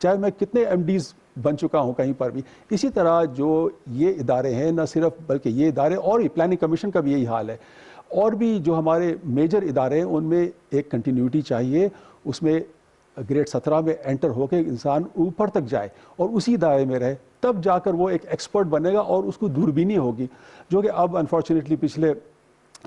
چاہے میں کتنے MDs بن چکا ہوں کہیں پر بھی. اسی طرح جو یہ ادارے ہیں نہ صرف بلکہ یہ ادارے اور پلاننگ کمیشن کا بھی یہی حال ہے, اور بھی جو ہمارے میجر ادارے ہیں ان میں ایک کنٹینیوٹی چاہیے, اس میں گریڈ 17 میں انٹر ہو کے انسان اوپر تک جائے اور اسی دائرے میں رہے, تب جا کر وہ ایک ایکسپرٹ بنے گا اور اس کو دوربینی ہوگی, جو کہ اب انفارچونیٹلی پچھلے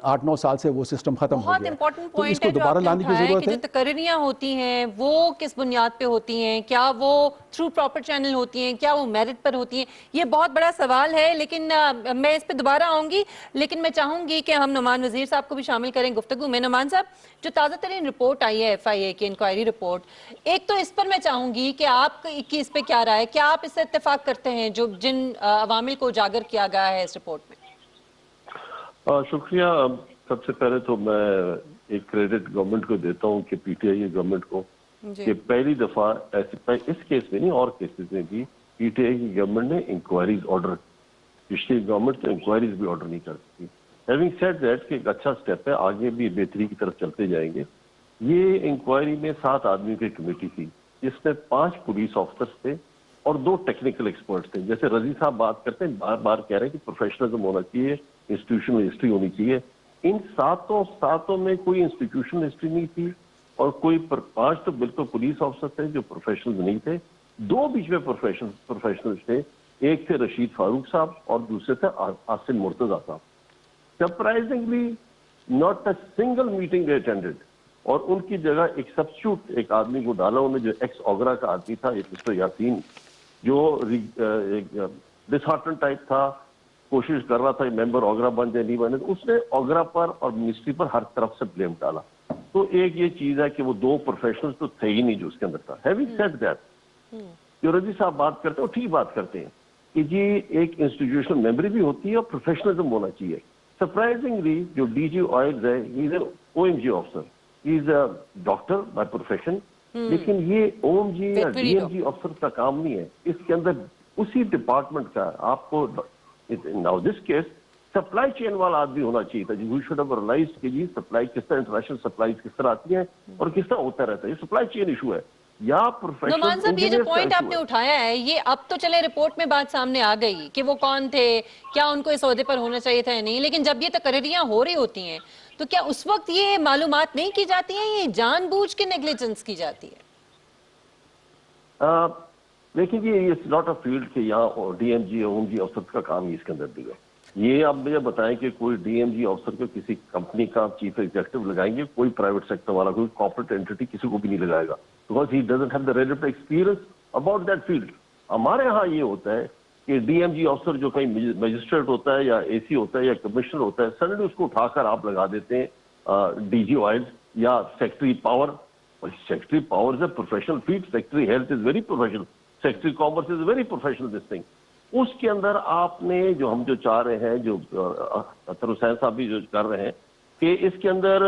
8-9 سال سے وہ سسٹم ختم ہو بہت گیا. امپورٹنٹ تو اس پوائنٹ کو ہے جو دوبارہ آپ نے لانے کی اٹھایا ہے ضرورت کہ ہے. جو تقرریاں ہوتی ہیں وہ کس بنیاد پہ ہوتی ہیں, کیا وہ تھرو پراپر چینل ہوتی ہیں, کیا وہ میرٹ پر ہوتی ہیں, یہ بہت بڑا سوال ہے. لیکن میں اس پہ دوبارہ آؤں گی, لیکن میں چاہوں گی کہ ہم نعمان وزیر صاحب کو بھی شامل کریں گفتگو میں. نعمان صاحب, جو تازہ ترین رپورٹ آئی ہے FIA کی انکوائری رپورٹ, ایک تو اس پر میں چاہوں گی کہ آپ کی اس پہ کیا رائے, کیا آپ اس سے اتفاق کرتے ہیں جو جن عوامل کو اجاگر کیا گیا ہے اس رپورٹ میں؟ شکریہ. سب سے پہلے تو میں ایک کریڈٹ گورنمنٹ کو دیتا ہوں کہ PTI گورنمنٹ کو کہ پہلی دفعہ ایسے اس کیس میں نہیں اور کیسز میں بھی PTI کی گورنمنٹ نے انکوائریز آرڈر, پچھلی گورنمنٹ تو انکوائریز بھی آرڈر نہیں کرتی تھی. ہیونگ سیڈ دیٹ کہ ایک اچھا سٹیپ ہے, آگے بھی بہتری کی طرف چلتے جائیں گے. یہ انکوائری میں 7 آدمیوں کی کمیٹی تھی جس میں 5 پولیس آفیسرز تھے اور 2 ٹیکنیکل ایکسپرٹس تھے. جیسے رضی صاحب بات کرتے ہیں, بار بار کہہ رہے ہیں کہ پروفیشنلزم ہونا چاہیے, انسٹیٹیوشنل ہسٹری ہونی چاہیے. ان ساتوں میں کوئی انسٹیٹیوشنل ہسٹری نہیں تھی, اور کوئی 5 تو بالکل پولیس آفیسر تھے جو پروفیشنل نہیں تھے, 2 بیچ میں پروفیشنل تھے. ایک تھے رشید فاروق صاحب اور دوسرے تھے عاصم مرتضیٰ صاحب. Surprisingly not a single meeting they attended, اور ان کی جگہ ایک سبسٹیوٹ ایک آدمی کو ڈالا انہوں نے جو ایکس اوگرا کا آدمی تھا, مسٹر یاسین, جو ڈسہارٹن ٹائپ تھا, کوشش کر رہا تھا ممبر اوگرا بن جائے نہیں بنے, تو اس نے اوگرا پر اور منسٹری پر ہر طرف سے بلیم ڈالا. تو ایک یہ چیز ہے کہ وہ 2 پروفیشنل تو تھے ہی نہیں جو اس کے اندر تھا. ہیونگ سیڈ دیٹ, جو رضی صاحب بات کرتے ہیں وہ ٹھیک بات کرتے ہیں کہ جی ایک انسٹیٹیوشنل میموری بھی ہوتی ہے اور پروفیشنلزم ہونا چاہیے. سرپرائزنگلی جو DG آئلز ہے, ہی از اے OMG officer, he is a doctor by profession, لیکن یہ OMG یا DMG آفیسر کا کام نہیں ہے. اس کے اندر اسی ڈپارٹمنٹ کا آپ کو now this case supply chain والا آدمی ہونا چاہیے تھا. وی شوڈ ہیو ریئلائزڈ کہ جی سپلائی کس طرح, انٹرنیشنل سپلائیز کس طرح آتی ہیں اور کس طرح ہوتا رہتا ہے. یہ سپلائی چین ایشو ہے یا پروفیشنل نعمان صاحب, یہ جو انجینئر کا پوائنٹ آپ ایشو نے ہے. اٹھایا ہے, یہ اب تو چلے رپورٹ میں بات سامنے آ گئی کہ وہ کون تھے, کیا ان کو اس عہدے پر ہونا چاہیے تھا یا نہیں, لیکن جب یہ تقرریاں ہو رہی ہوتی ہیں تو کیا اس وقت یہ معلومات نہیں کی جاتی ہیں, یہ جان بوجھ کے نیگلیجنس کی جاتی ہے؟ لیکن یہ ناٹ اے فیلڈ کہ یہاں DMG OMG افسر کا کام ہی اس کے اندر بھی ہے. یہ آپ مجھے بتائیں کہ کوئی DMG افسر کو کسی کمپنی کا چیف ایگزیکٹو لگائیں گے, کوئی پرائیویٹ سیکٹر والا, کوئی کارپوریٹ اینٹی کسی کو بھی نہیں لگائے گا, because he doesn't have the relevant experience about that field. ہمارے ہاں یہ ہوتا ہے کہ DMG افسر جو کہیں مجسٹریٹ ہوتا ہے یا AC ہوتا ہے یا کمشنر ہوتا ہے, سڈنلی اس کو اٹھا کر آپ لگا دیتے ہیں DG آئل یا secretary power. Secretary power is a professional field, secretary health is very professional, secretary commerce is very professional this thing. اس کے اندر آپ نے جو ہم جو چاہ رہے ہیں, جو اطہر حسین صاحب بھی جو کر رہے ہیں, کہ اس کے اندر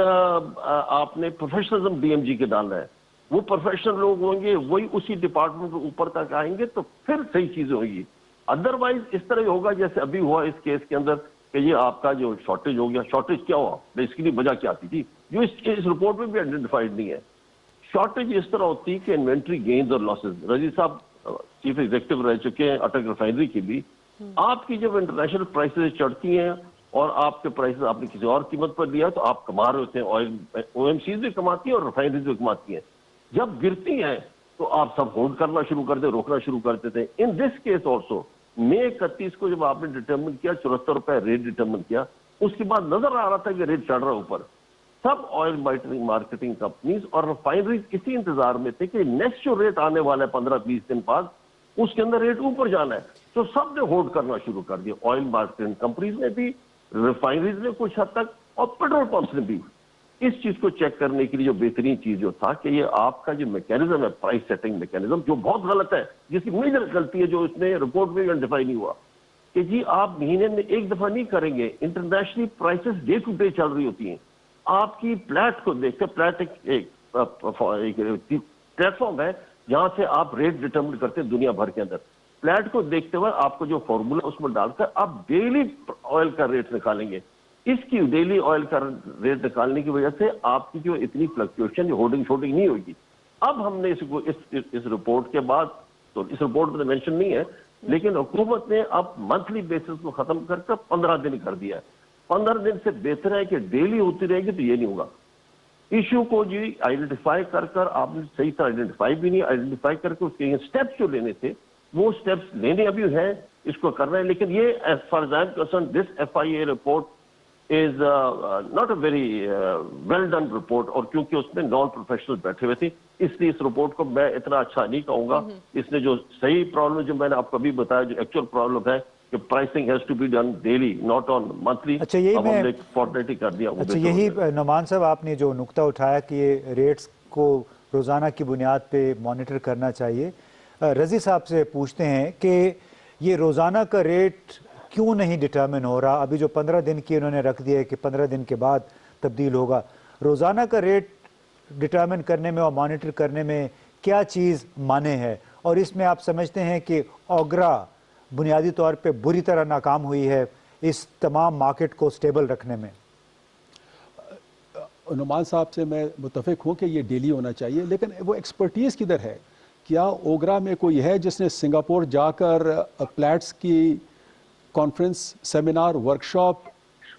آپ نے پروفیشنلزم DMG کے ڈالنا ہے. وہ پروفیشنل لوگ ہوں گے, وہی اسی ڈپارٹمنٹ کے اوپر تک آئیں گے, تو پھر صحیح چیزیں ہوگی. ادروائز اس طرح ہی ہوگا جیسے ابھی ہوا اس کیس کے اندر کہ یہ آپ کا جو شارٹیج ہو گیا. شارٹیج کیا ہوا, اس کی لیے وجہ کیا تھی جو اس رپورٹ میں بھی آئیڈینٹیفائڈ نہیں ہے. شارٹیج اس طرح ہوتی ہے کہ انوینٹری گینز اور لاسز. رضی صاحب چیف ایگزیکٹو رہ چکے ہیں اٹک ریفائنری کی بھی. آپ کی جب انٹرنیشنل پرائسز چڑھتی ہیں اور آپ کے پرائسز آپ نے کسی اور قیمت پر لیا تو آپ کما رہے ہوتے ہیں, آئل OMCs بھی کماتی ہیں اور ریفائنریز بھی کماتی ہیں. جب گرتی ہیں تو آپ سب ہولڈ کرنا شروع کر دیں, روکنا شروع کر دیتے ہیں. ان دس کیس آلسو مئی 31 کو جب آپ نے ڈٹرمن کیا 74 روپے ریٹ ڈٹرمن کیا, اس کے بعد نظر آ رہا تھا کہ ریٹ چڑھ رہا ہے اوپر. سب آئل مارکیٹنگ کمپنیز اور ریفائنریز اسی انتظار میں تھے کہ نیکسٹ جو ریٹ آنے والا ہے 15-20 دن بعد, اس کے اندر ریٹ اوپر جانا ہے. تو سب نے ہولڈ کرنا شروع کر دیا, آئل مارکیٹنگ کمپنیز نے بھی, ریفائنریز نے کچھ حد تک, اور پیٹرول پمپس نے بھی. اس چیز کو چیک کرنے کے لیے جو بہترین چیز جو تھا کہ یہ آپ کا جو میکینزم ہے, پرائس سیٹنگ میکینزم, جو بہت غلط ہے, جس کی میجر غلطی ہے جو اس نے رپورٹ میں آئیڈینٹیفائی نہیں ہوا, کہ جی آپ مہینے میں ایک دفعہ نہیں کریں گے. Internationally prices day to day چل رہی ہوتی ہیں. آپ کی پلیٹ کو دیکھتے, پلیٹ ایک پلیٹ فارم ہے جہاں سے آپ ریٹ ڈٹرمن کرتے ہیں دنیا بھر کے اندر. پلیٹ کو دیکھتے ہوئے آپ کو جو فارمولا اس میں ڈال کر آپ ڈیلی آئل کا ریٹ نکالیں گے. اس کی ڈیلی آئل کا ریٹ نکالنے کی وجہ سے آپ کی جو اتنی فلکچویشن جو ہولڈنگ شوڈنگ نہیں ہوگی. اب ہم نے اس رپورٹ کے بعد، تو اس رپورٹ میں مینشن نہیں ہے، لیکن حکومت نے اب منتھلی بیسس کو ختم کر کر 15 دن کر دیا ہے. 15 دن سے بہتر ہے کہ ڈیلی ہوتی رہے گی تو یہ نہیں ہوگا. ایشو کو جی آئیڈینٹیفائی کر کر آپ نے صحیح طرح آئیڈینٹیفائی بھی نہیں، آئیڈینٹیفائی کر کے اس کے اسٹیپس جو لینے تھے وہ اسٹیپس لینے ابھی ہیں، اس کو کرنا ہے. لیکن یہ as far as I am concern this FIA report is not a very well done report, اور کیونکہ اس میں نان پروفیشنل بیٹھے ہوئے تھے اس لیے اس رپورٹ کو میں اتنا اچھا نہیں کہوں گا. اس نے جو صحیح پرابلم جو میں نے آپ کو ابھی بتایا، جو ایکچوئل پرابلم ہے کہ pricing has to be done daily not on monthly, اچھا یہی اب ہم نے فورٹنیٹلی کر دیا. اچھا یہی نعمان صاحب آپ نے جو نقطہ اٹھایا کہ یہ ریٹس کو روزانہ کی بنیاد پہ مانیٹر کرنا چاہیے، رضی صاحب سے پوچھتے ہیں کہ یہ روزانہ کا ریٹ کیوں نہیں ڈٹرمن ہو رہا؟ ابھی جو 15 دن کی انہوں نے رکھ دیا ہے کہ 15 دن کے بعد تبدیل ہوگا، روزانہ کا ریٹ ڈٹرمن کرنے میں اور مانیٹر کرنے میں کیا چیز مانے ہے؟ اور اس میں آپ سمجھتے ہیں کہ اوگرا بنیادی طور پہ بری طرح ناکام ہوئی ہے اس تمام مارکیٹ کو سٹیبل رکھنے میں؟ نعمان صاحب سے میں متفق ہوں کہ یہ ڈیلی ہونا چاہیے، لیکن وہ ایکسپرٹیز کدھر ہے؟ کیا اوگرا میں کوئی ہے جس نے سنگاپور جا کر پلیٹس کی conference, seminar, workshop,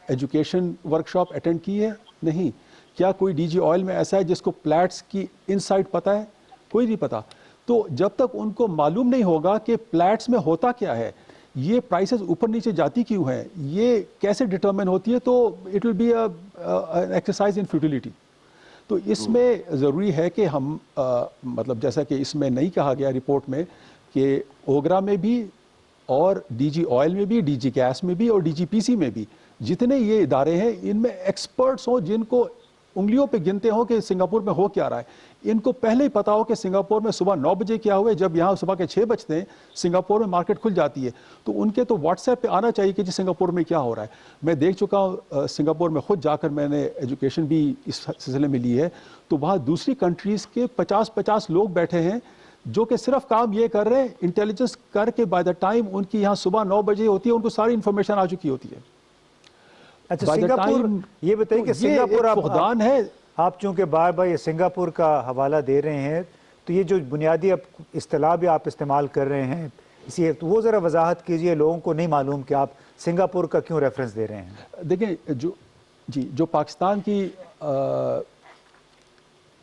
education workshop attend کی ہے؟ نہیں. کیا کوئی ڈی جی آئل میں ایسا ہے جس کو پلیٹس کی انسائٹ پتہ ہے؟ کوئی نہیں پتا. تو جب تک ان کو معلوم نہیں ہوگا کہ پلیٹس میں ہوتا کیا ہے، یہ پرائسز اوپر نیچے جاتی کیوں ہیں، یہ کیسے ڈٹرمن ہوتی ہے، تو it will be an exercise in futility. تو اس میں ضروری ہے کہ ہم مطلب جیسا کہ اس میں نہیں کہا گیا رپورٹ میں کہ اوگرا میں بھی اور ڈی جی آئل میں بھی، ڈی جی گیس میں بھی اور ڈی جی پی سی میں بھی جتنے یہ ادارے ہیں ان میں ایکسپرٹس ہوں جن کو انگلیوں پہ گنتے ہوں کہ سنگاپور میں ہو کیا رہا ہے. ان کو پہلے ہی پتا ہو کہ سنگاپور میں صبح 9 بجے کیا ہوئے، جب یہاں صبح کے 6 بجتے ہیں سنگاپور میں مارکیٹ کھل جاتی ہے. تو ان کے تو واٹس ایپ پہ آنا چاہیے کہ جی سنگاپور میں کیا ہو رہا ہے. میں دیکھ چکا ہوں سنگاپور میں، خود جا کر میں نے ایجوکیشن بھی اس سلسلے میں لی ہے، تو وہاں دوسری کنٹریز کے 50 لوگ بیٹھے ہیں جو کہ صرف کام یہ کر رہے ہیں انٹیلیجنس کر کے بائی دا ٹائم ان کی یہاں صبح 9 بجے ہوتی ہے ان کو ساری انفارمیشن آ چکی ہوتی ہے. اچھا سنگاپور، یہ بتائیے کہ سنگاپور فقدان ہے. آپ چونکہ بار بار یہ سنگاپور کا حوالہ دے رہے ہیں، تو یہ جو بنیادی اصطلاح بھی آپ استعمال کر رہے ہیں اسی تو وہ ذرا وضاحت کیجئے، لوگوں کو نہیں معلوم کہ آپ سنگاپور کا کیوں ریفرنس دے رہے ہیں. دیکھیں جو پاکستان کی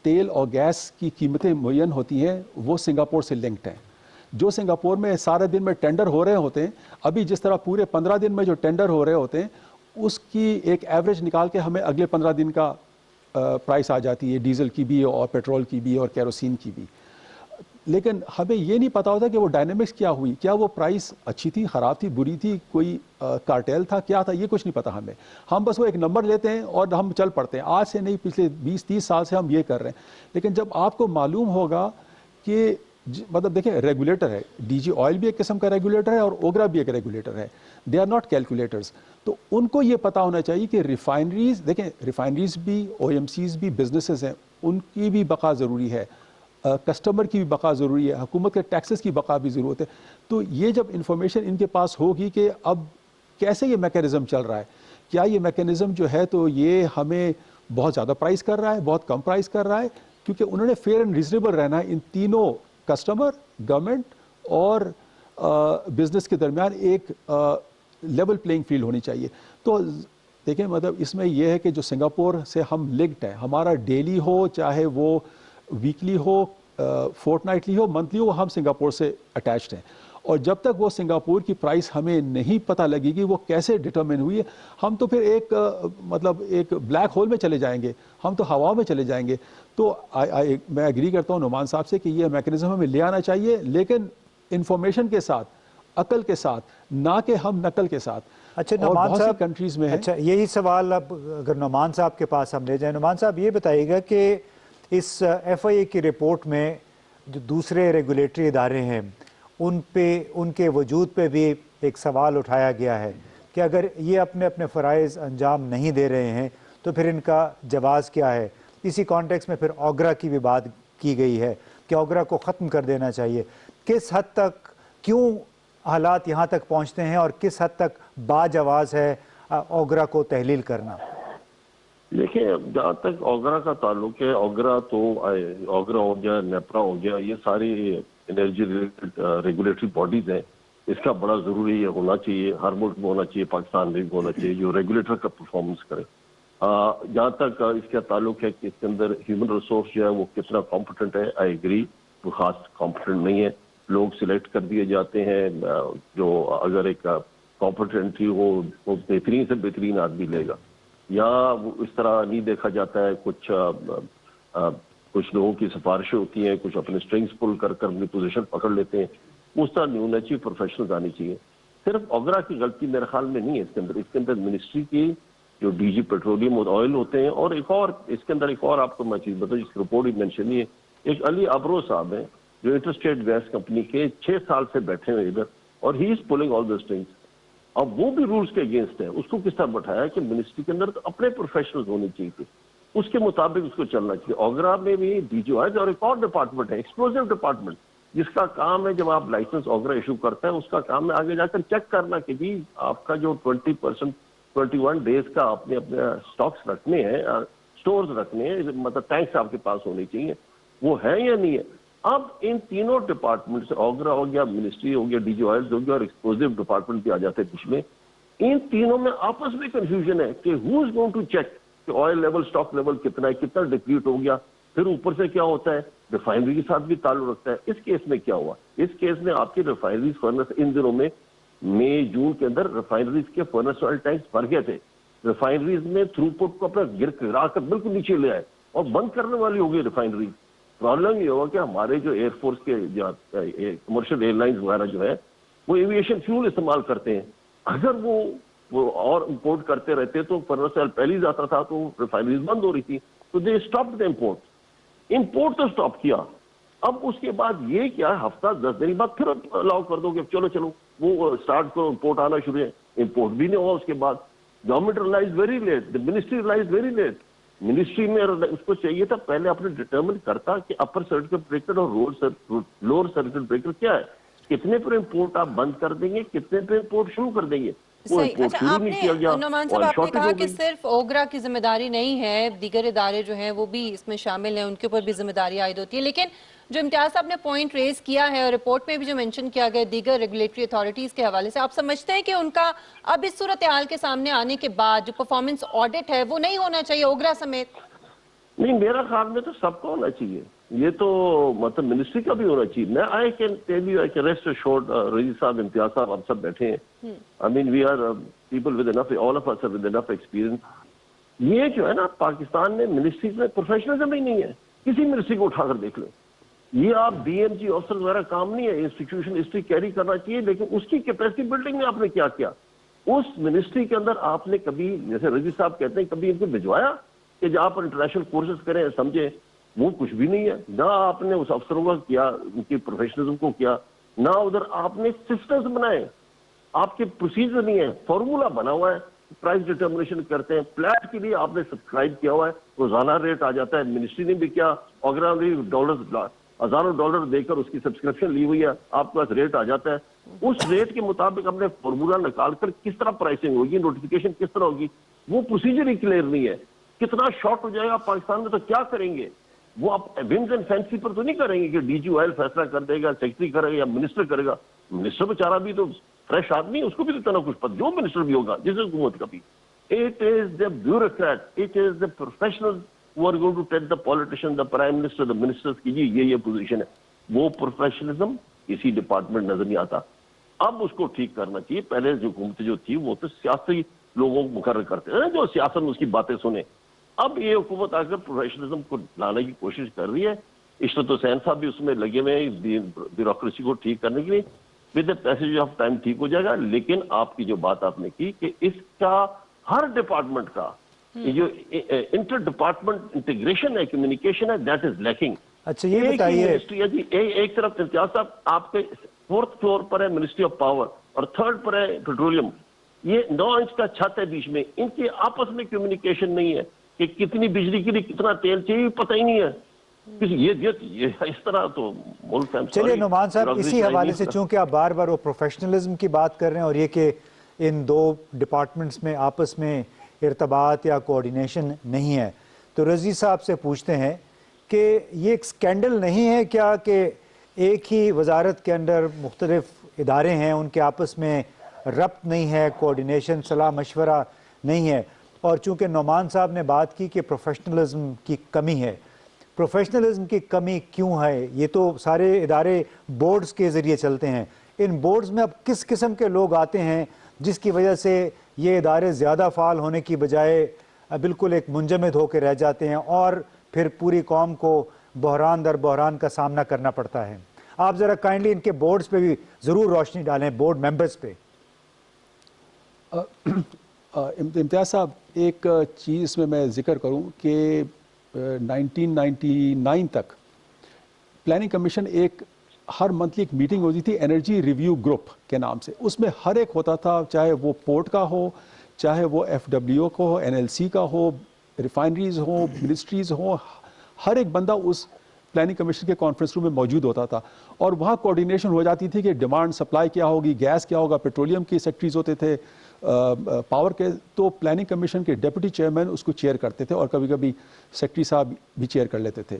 تیل اور گیس کی قیمتیں معین ہوتی ہیں وہ سنگاپور سے لنکڈ ہیں. جو سنگاپور میں سارے دن میں ٹینڈر ہو رہے ہوتے ہیں، ابھی جس طرح پورے 15 دن میں جو ٹینڈر ہو رہے ہوتے ہیں اس کی ایک ایوریج نکال کے ہمیں اگلے 15 دن کا پرائس آ جاتی ہے، ڈیزل کی بھی اور پیٹرول کی بھی اور کیروسین کی بھی. لیکن ہمیں یہ نہیں پتا ہوتا کہ وہ ڈائنامکس کیا ہوئی، کیا وہ پرائس اچھی تھی، خراب تھی، بری تھی، کوئی کارٹیل تھا، کیا تھا، یہ کچھ نہیں پتا ہمیں. ہم بس وہ ایک نمبر لیتے ہیں اور ہم چل پڑتے ہیں. آج سے نہیں، پچھلے 20-30 سال سے ہم یہ کر رہے ہیں. لیکن جب آپ کو معلوم ہوگا کہ مطلب دیکھیں ریگولیٹر ہے، ڈی جی آئل بھی ایک قسم کا ریگولیٹر ہے اور اوگرا بھی ایک ریگولیٹر ہے، دے آر ناٹ کیلکولیٹرز. تو ان کو یہ پتا ہونا چاہیے کہ ریفائنریز، دیکھیں ریفائنریز بھی، او ایم سیز بھی بزنسز ہیں، ان کی بھی بقا ضروری ہے، کسٹمر کی بھی بقا ضروری ہے، حکومت کے ٹیکسز کی بقا بھی ضرورت ہے. تو یہ جب انفارمیشن ان کے پاس ہوگی کہ اب کیسے یہ میکینزم چل رہا ہے، کیا یہ میکینزم جو ہے تو یہ ہمیں بہت زیادہ پرائس کر رہا ہے، بہت کم پرائس کر رہا ہے، کیونکہ انہوں نے فیئر اینڈ ریزنیبل رہنا ہے. ان تینوں کسٹمر، گورنمنٹ اور بزنس کے درمیان ایک لیول پلینگ فیلڈ ہونی چاہیے. تو دیکھیں مطلب اس میں یہ ہے کہ جو سنگاپور سے ہم لنکڈ ہیں، ہمارا ڈیلی ہو چاہے وہ ویکلی ہو، فورٹ نائٹلی ہو، منتھلی ہو، ہم سنگاپور سے اٹیچڈ ہیں. اور جب تک وہ سنگاپور کی پرائس ہمیں نہیں پتہ لگے گی وہ کیسے ڈٹرمن ہوئی ہے، ہم تو پھر ایک مطلب ایک بلیک ہول میں چلے جائیں گے، ہم تو ہوا میں چلے جائیں گے. تو میں ایگری کرتا ہوں نعمان صاحب سے کہ یہ میکینزم ہمیں لے آنا چاہیے، لیکن انفارمیشن کے ساتھ، عقل کے ساتھ، نہ کہ ہم نقل کے ساتھ. اچھا نعمان صاحب، کنٹریز میں ہے. اچھا یہی سوال اب اگر نعمان صاحب کے پاس ہم لے جائیں، نعمان صاحب یہ بتائیے گا کہ اس FIA کی رپورٹ میں جو دوسرے ریگولیٹری ادارے ہیں ان پہ، ان کے وجود پہ بھی ایک سوال اٹھایا گیا ہے کہ اگر یہ اپنے اپنے فرائض انجام نہیں دے رہے ہیں تو پھر ان کا جواز کیا ہے. اسی کانٹیکس میں پھر اوگرا کی بھی بات کی گئی ہے کہ اوگرا کو ختم کر دینا چاہیے. کس حد تک، کیوں حالات یہاں تک پہنچتے ہیں اور کس حد تک باجواز ہے اوگرا کو تحلیل کرنا؟ دیکھیں جہاں تک اوگرا کا تعلق ہے، اوگرا ہو گیا، نیپرا ہو گیا، یہ ساری انرجی ریگولیٹری باڈیز ہیں. اس کا بڑا ضروری ہے، ہونا چاہیے، ہر ملک میں ہونا چاہیے، پاکستان میں بھی ہونا چاہیے، جو ریگولیٹر کا پرفارمنس کرے. جہاں تک اس کا تعلق ہے کہ اس کے اندر ہیومن ریسورس جو ہے وہ کتنا کمپٹنٹ ہے، آئی ایگری، وہ خاص کمپٹنٹ نہیں ہے. لوگ سلیکٹ کر دیے جاتے ہیں، جو اگر ایک کمپٹنٹ ہی ہو وہ بہترین سے بہترین آدمی لے گا. یا اس طرح نہیں دیکھا جاتا ہے، کچھ لوگوں کی سفارشیں ہوتی ہیں، کچھ اپنے اسٹرنگس پل کر اپنی پوزیشن پکڑ لیتے ہیں. اس طرح نہیں ہونا چاہیے، پروفیشنلز آنی چاہیے. صرف اوگرا کی غلطی میرے خیال میں نہیں ہے اس کے اندر منسٹری کی جو ڈی جی پیٹرولیم اور آئل ہوتے ہیں. اور اس کے اندر ایک اور آپ کو میں چیز بتاؤں، جس کی رپورٹ ہی مینشن نہیں ہے. ایک علی ابرو صاحب ہیں جو انٹرسٹیٹ گیس کمپنی کے 6 سال سے بیٹھے ہوئے ادھر، اور ہی از پولنگ آل دا اسٹرنگس. اب وہ بھی رولز کے اگینسٹ ہے. اس کو کس طرح بٹھایا کہ منسٹری کے اندر تو اپنے پروفیشنلز ہونے چاہیے تھے، اس کے مطابق اس کو چلنا چاہیے. اوگرا میں بھی ڈی جی آئل اور ایک اور ڈپارٹمنٹ ہے، ایکسپلوزیو ڈپارٹمنٹ، جس کا کام ہے جب آپ لائسنس اوگرا ایشو کرتا ہے اس کا کام ہے آگے جا کر چیک کرنا کہ جی آپ کا جو 21 ڈیز کا آپ نے اپنے اسٹاکس رکھنے ہیں، اسٹورز رکھنے ہیں، مطلب ٹینکس آپ کے پاس ہونے چاہیے، وہ ہے یا نہیں ہے. اب ان تینوں ڈپارٹمنٹ سے، اوگرا ہو گیا، منسٹری ہو گیا، ڈی جی آئلز ہو گیا، اور ایکسپلوزیو ڈپارٹمنٹ بھی آ جاتے ہیں کچھ میں. ان تینوں میں آپس میں کنفیوژن ہے کہ ہو از گوئنگ ٹو چیک کہ آئل لیول، اسٹاک لیول کتنا ہے، کتنا ڈپلیٹ ہو گیا. پھر اوپر سے کیا ہوتا ہے، ریفائنری کے ساتھ بھی تعلق رکھتا ہے. اس کیس میں کیا ہوا، اس کیس میں آپ کی ریفائنریز فرنس ان دنوں میں مئی جون کے اندر ریفائنریز کے فرنس آئل ٹینکس بھر گئے تھے. ریفائنریز میں تھرو پٹ کو اپنا گرا کر بالکل نیچے لے آئے اور بند کرنے والی ہو گئی ریفائنری. پرابلم یہ ہوا کہ ہمارے جو ایئر فورس کے کمرشل ایئر لائنز وغیرہ جو ہے وہ ایویشن فیول استعمال کرتے ہیں. اگر وہ اور امپورٹ کرتے رہتے تو فرنس آئل پہلے ہی جاتا تھا تو ریفائنریز بند ہو رہی تھی. تو دے اسٹاپ دا امپورٹ تو اسٹاپ کیا. اب اس کے بعد یہ کیا، ہفتہ 10 دن بعد پھر الاؤ کر دو کہ چلو وہ اسٹارٹ کرو، امپورٹ آنا شروع ہے. امپورٹ بھی نہیں ہوا. اس کے بعد government realize very late, ministry realize very late. Ministry میں اس کو چاہیے تھا پہلے اپنے ڈٹرمن کرتا کہ اپر سرکٹ بریکر اور لوور سرکٹ بریکر کیا ہے، کتنے پر امپورٹ آپ بند کر دیں گے، کتنے پر امپورٹ شروع کر دیں گے. وہ صحیح. امپورٹ اچھا، شروع آپ نہیں کیا گیا، نے نعمان صاحب آئل آپ نے شارٹیج کہا ہو کہ گئی. صرف اوگرا کی ذمہ داری نہیں ہے، دیگر ادارے جو ہیں وہ بھی اس میں شامل ہیں، ان کے اوپر بھی ذمہ داری عائد ہوتی ہے. لیکن جو امتیاز صاحب نے پوائنٹ ریز کیا ہے اور رپورٹ میں بھی جو مینشن کیا گیا دیگر ریگولیٹری اتھارٹیز کے حوالے سے، آپ سمجھتے ہیں کہ ان کا اب اس صورتحال کے سامنے آنے کے بعد جو پرفارمنس آڈٹ ہے وہ نہیں ہونا چاہیے اوگرا سمیت؟ نہیں، میرا خیال میں تو سب کو ہونا چاہیے. یہ تو مطلب منسٹری کا بھی ہونا چاہیے. میں I can tell you, I can rest assured, Rais صاحب، امتیاز صاحب، آپ سب بیٹھے ہیں. I mean we are people with enough, all of us with enough experience. یہ جو ہے نا پاکستان میں منسٹریز میں پروفیشنلزم ہی نہیں ہے. کسی منسٹری کو اٹھا کر دیکھ لیں. یہ آپ ڈی ایم جی آفیسر وغیرہ کام نہیں ہے، انسٹیٹیوشن ہسٹری کیری کرنا چاہیے، لیکن اس کی کیپیسٹی بلڈنگ میں آپ نے کیا کیا؟ اس منسٹری کے اندر آپ نے کبھی، جیسے رضی صاحب کہتے ہیں، کبھی ان کو بھجوایا کہ جہاں پر انٹرنیشنل کورسز کریں، سمجھیں؟ وہ کچھ بھی نہیں ہے. نہ آپ نے اس افسروں کا کیا، ان کی پروفیشنلزم کو کیا، نہ ادھر آپ نے سسٹمز بنائے. آپ کے پروسیجر نہیں ہے، فارمولا بنا ہوا ہے، پرائز ڈٹرمنیشن کرتے ہیں. فلیٹ کے لیے آپ نے سبسکرائب کیا ہوا ہے، روزانہ ریٹ آ جاتا ہے. منسٹری نے بھی کیا، اوگرا نے ہزاروں ڈالر دے کر اس کی سبسکرپشن لی ہوئی ہے، آپ کے پاس ریٹ آ جاتا ہے. اس ریٹ کے مطابق اپنے فارمولا نکال کر کس طرح پرائسنگ ہوگی، نوٹیفیکیشن کس طرح ہوگی، وہ پروسیجر ہی کلیئر نہیں ہے. کتنا شارٹ ہو جائے گا پاکستان میں تو کیا کریں گے؟ وہ آپ ومز اینڈ فینسی پر تو نہیں کریں گے کہ ڈی جی آئل فیصلہ کر دے گا، سیکرٹری کرے گا یا منسٹر کرے گا. منسٹر بیچارہ بھی تو فریش آدمی ہے، اس کو بھی تو اتنا کچھ پتہ، جو منسٹر بھی ہوگا جس حکومت کا بھی. It is the bureaucrat, it is the professionals who are going to tell the politician, the prime minister, the ministers کی جی یہ پوزیشن ہے. وہ پروفیشنلزم اسی ڈپارٹمنٹ نظر نہیں آتا. اب اس کو ٹھیک کرنا چاہیے. پہلے جو حکومت جو تھی وہ تو سیاسی لوگوں کو مقرر کرتے ہیں جو سیاست میں اس کی باتیں سنیں. اب یہ حکومت آ کر پروفیشنلزم کو لانے کی کوشش کر رہی ہے. عشرت حسین صاحب بھی اس میں لگے ہوئے ہیں بیوروکریسی کو ٹھیک کرنے کے لیے. With the passage of time ٹھیک ہو جائے گا. لیکن آپ کی جو بات آپ نے کی کہ اس کا ہر ڈپارٹمنٹ کا جو انٹر ڈپارٹمنٹ انٹیگریشن ہے، کمیونیکیشن ہے، دیٹ از لیکنگ. اچھا یہ بتائیے، جی ایک طرف امتیاز صاحب آپ کے 4th فلور پر ہے منسٹری آف پاور اور 3rd پر ہے پیٹرولیم. یہ 9 انچ کا چھت ہے بیچ میں، ان کے آپس میں کمیونیکیشن نہیں ہے کہ کتنی بجلی کے لیے کتنا تیل چاہیے، پتہ ہی نہیں ہے. یہ اس طرح تو ملک. چلیے نعمان صاحب، اسی حوالے سے چونکہ آپ بار بار وہ پروفیشنلزم کی بات کر رہے ہیں اور یہ کہ ان دو ڈپارٹمنٹس میں آپس میں ارتباط یا کوآرڈینیشن نہیں ہے. تو رضی صاحب سے پوچھتے ہیں کہ یہ ایک سکینڈل نہیں ہے کیا کہ ایک ہی وزارت کے اندر مختلف ادارے ہیں, ان کے آپس میں ربط نہیں ہے, کوآرڈینیشن صلاح مشورہ نہیں ہے, اور چونکہ نعمان صاحب نے بات کی کہ پروفیشنلزم کی کمی ہے, پروفیشنلزم کی کمی کیوں ہے؟ یہ تو سارے ادارے بورڈز کے ذریعے چلتے ہیں, ان بورڈز میں اب کس قسم کے لوگ آتے ہیں جس کی وجہ سے یہ ادارے زیادہ فعال ہونے کی بجائے بالکل ایک منجمد ہو کے رہ جاتے ہیں اور پھر پوری قوم کو بحران در بحران کا سامنا کرنا پڑتا ہے؟ آپ ذرا کائنڈلی ان کے بورڈز پہ بھی ضرور روشنی ڈالیں, بورڈ ممبرز پہ. امتیاز صاحب, ایک چیز میں ذکر کروں کہ 1999 تک پلاننگ کمیشن ایک ہر منتھلی ایک میٹنگ ہوتی تھی انرجی ریویو گروپ کے نام سے. اس میں ہر ایک ہوتا تھا, چاہے وہ پورٹ کا ہو, چاہے وہ FWO کو ہو, NLC کا ہو, ریفائنریز ہوں, منسٹریز ہوں, ہر ایک بندہ اس پلاننگ کمیشن کے کانفرنس روم میں موجود ہوتا تھا اور وہاں کوآرڈینیشن ہو جاتی تھی کہ ڈیمانڈ سپلائی کیا ہوگی, گیس کیا ہوگا, پیٹرولیم کی سیکٹریز ہوتے تھے, پاور کے, تو پلاننگ کمیشن کے ڈپٹی چیئرمین اس کو چیئر کرتے تھے اور کبھی کبھی سیکٹری صاحب بھی چیئر کر لیتے تھے.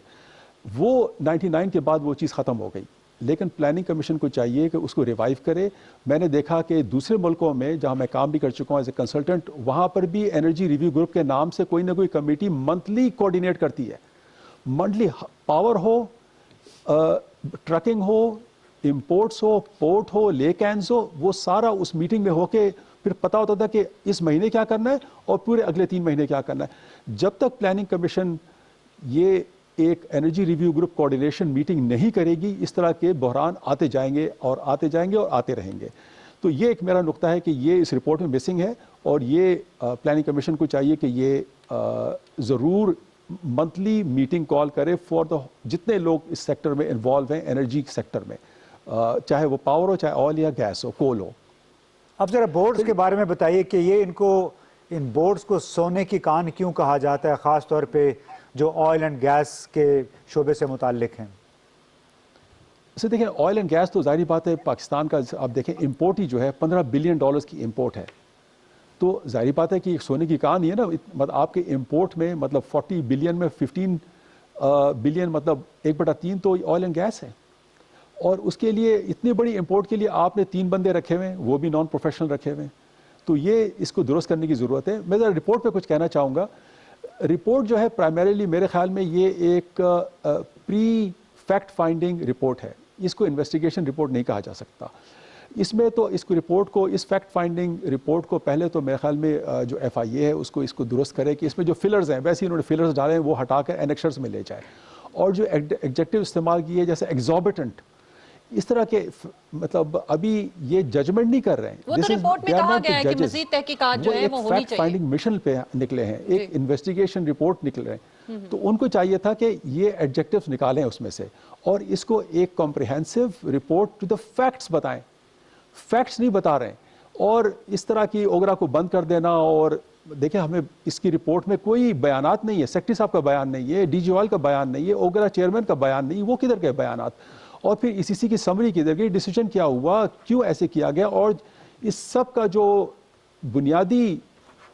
وہ 99 کے بعد وہ چیز ختم ہو گئی, لیکن پلاننگ کمیشن کو چاہیے کہ اس کو ریوائیو کرے. میں نے دیکھا کہ دوسرے ملکوں میں جہاں میں کام بھی کر چکا ہوں ایز اے کنسلٹنٹ, وہاں پر بھی انرجی ریویو گروپ کے نام سے کوئی نہ کوئی کمیٹی منتھلی کوآرڈینیٹ کرتی ہے. منتھلی پاور ہو, ٹرکنگ ہو, امپورٹس ہو, پورٹ ہو, لے کینز ہو, وہ سارا اس میٹنگ میں ہو کے پھر پتہ ہوتا تھا کہ اس مہینے کیا کرنا ہے اور پورے اگلے 3 مہینے کیا کرنا ہے. جب تک پلاننگ کمیشن یہ ایک energy review group coordination meeting نہیں کرے گی, اس طرح کے بحران آتے جائیں گے اور آتے جائیں گے اور آتے رہیں گے. تو یہ ایک میرا نقطہ ہے کہ یہ اس رپورٹ میں مسنگ ہے, اور یہ پلاننگ کمیشن کو چاہیے کہ یہ ضرور منتھلی میٹنگ کال کرے فار جتنے لوگ اس سیکٹر میں انوالو ہیں, انرجی سیکٹر میں, چاہے وہ پاور ہو, چاہے آئل یا گیس ہو, کول ہو. اب ذرا بورڈز کے بارے میں بتائیے کہ یہ ان بورڈز کو سونے کی کان کیوں کہا جاتا ہے, خاص طور پہ جو آئل اینڈ گیس کے شعبے سے متعلق ہیں؟ اسے دیکھیں, آئل اینڈ گیس تو ظاہری بات ہے پاکستان کا, آپ دیکھیں امپورٹ ہی جو ہے $15 بلین کی امپورٹ ہے, تو ظاہری بات ہے کہ سونے کی کان ہی ہے نا. مطلب آپ کے امپورٹ میں مطلب 40 بلین میں 15 بلین مطلب 1/3 تو آئل اینڈ گیس ہے, اور اس کے لیے اتنی بڑی امپورٹ کے لیے آپ نے 3 بندے رکھے ہوئے ہیں, وہ بھی نان پروفیشنل رکھے ہوئے ہیں. تو یہ اس کو درست کرنے کی ضرورت ہے. میں ذرا رپورٹ پہ کچھ کہنا چاہوں گا. رپورٹ جو ہے پرائمریلی میرے خیال میں یہ ایک پری فیکٹ فائنڈنگ رپورٹ ہے, اس کو انویسٹیگیشن رپورٹ نہیں کہا جا سکتا. اس میں تو اس کو رپورٹ کو, اس فیکٹ فائنڈنگ رپورٹ کو پہلے تو میرے خیال میں جو FIA ہے اس کو درست کرے کہ اس میں جو فلرز ہیں, ویسے انہوں نے فلرز ڈالے ہیں, وہ ہٹا کر اینیکشرز میں لے جائے, اور جو ایڈجیکٹیو استعمال کیے جیسے ایگزوربیٹنٹ, اس طرح کے مطلب ابھی یہ ججمنٹ نہیں کر رہے ہیں. وہ تو رپورٹ میں کہا گیا ہے کہ مزید تحقیقات جو ہے وہ ہونی فیکٹ فائنڈنگ مشن پہ نکلے ہیں, ایک انویسٹیگیشن رپورٹ نکل رہے ہیں, تو ان کو چاہیے تھا کہ یہ ایڈجیکٹیوز نکالیں اس میں سے اور اس کو ایک comprehensive report to the facts بتائیں. فیکٹس نہیں بتا رہے ہیں, اور اس طرح کی اوگرا کو بند کر دینا. اور دیکھیں ہمیں اس کی رپورٹ میں کوئی بیانات نہیں ہے, سیکٹری صاحب کا بیان نہیں ہے, DG آئل کا بیان نہیں ہے, اوگرا چیئرمین کا بیان نہیں, وہ کدھر گئے بیانات, اور پھر ECC کی سمری کدھر گئی, ڈیسیجن کیا ہوا, کیوں ایسے کیا گیا. اور اس سب کا جو بنیادی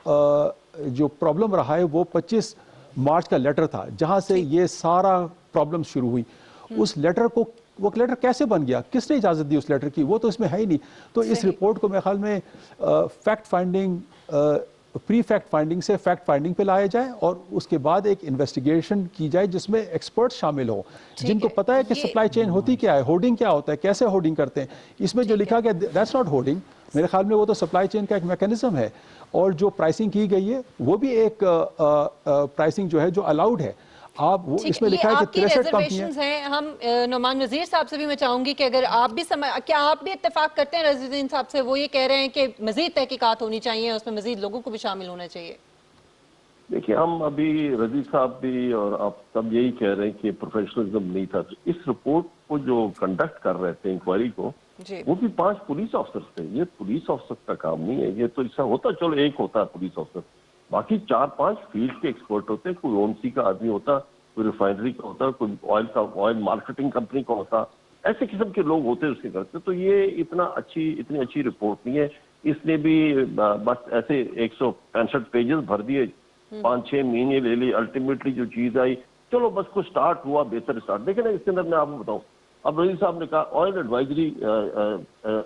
جو پرابلم رہا ہے وہ 25 مارچ کا لیٹر تھا جہاں سے یہ سارا پرابلم شروع ہوئی. اس لیٹر کو, وہ لیٹر کیسے بن گیا, کس نے اجازت دی اس لیٹر کی, وہ تو اس میں ہے ہی نہیں. تو اس رپورٹ کو میرے خیال میں فیکٹ فائنڈنگ, پری فیکٹ فائنڈنگ سے فیکٹ فائنڈنگ پہ لایا جائے, اور اس کے بعد ایک انویسٹیگیشن کی جائے جس میں ایکسپرٹ شامل ہو, جن کو پتہ ہے کہ سپلائی چین ہوتی کیا ہے, ہوڈنگ کیا ہوتا ہے, کیسے ہوڈنگ کرتے ہیں. اس میں جو لکھا گیا دیٹس ناٹ ہولڈنگ, میرے خیال میں وہ تو سپلائی چین کا ایک میکینزم ہے, اور جو پرائسنگ کی گئی ہے وہ بھی ایک پرائسنگ جو ہے جو الاؤڈ ہے. آپ وہ اس میں لکھا ہے کہ 63 کمپنیاں ہیں. ہم نعمان وزیر صاحب سے بھی میں چاہوں گی کہ اگر آپ بھی کیا آپ بھی اتفاق کرتے ہیں رضی الدین صاحب سے, وہ یہ کہہ رہے ہیں کہ مزید تحقیقات ہونی چاہیے, اس میں مزید لوگوں کو بھی شامل ہونا چاہیے. دیکھیے ہم ابھی رضی صاحب بھی اور آپ سب یہی کہہ رہے ہیں کہ پروفیشنلزم نہیں تھا. اس رپورٹ کو جو کنڈکٹ کر رہے تھے انکوائری کو, وہ بھی 5 پولیس آفسرز تھے. یہ پولیس آفسر کا کام نہیں ہے, یہ تو اس سے ہوتا چلو ایک ہوتا ہے پولیس آفسر, باقی 4-5 فیلڈ کے ایکسپرٹ ہوتے ہیں. کوئی OMC کا آدمی ہوتا, کوئی ریفائنری کا ہوتا, کوئی آئل مارکیٹنگ کمپنی کا ہوتا, ایسے قسم کے لوگ ہوتے اس کے کرتے. تو یہ اتنی اچھی رپورٹ نہیں ہے. اس نے بھی بس ایسے 165 پیجز بھر دیے, 5-6 مہینے لے لی, الٹیمیٹلی جو چیز آئی چلو بس کچھ سٹارٹ ہوا, بہتر سٹارٹ. دیکھیں نا اس کے اندر میں آپ کو بتاؤں, اب رضی صاحب نے کہا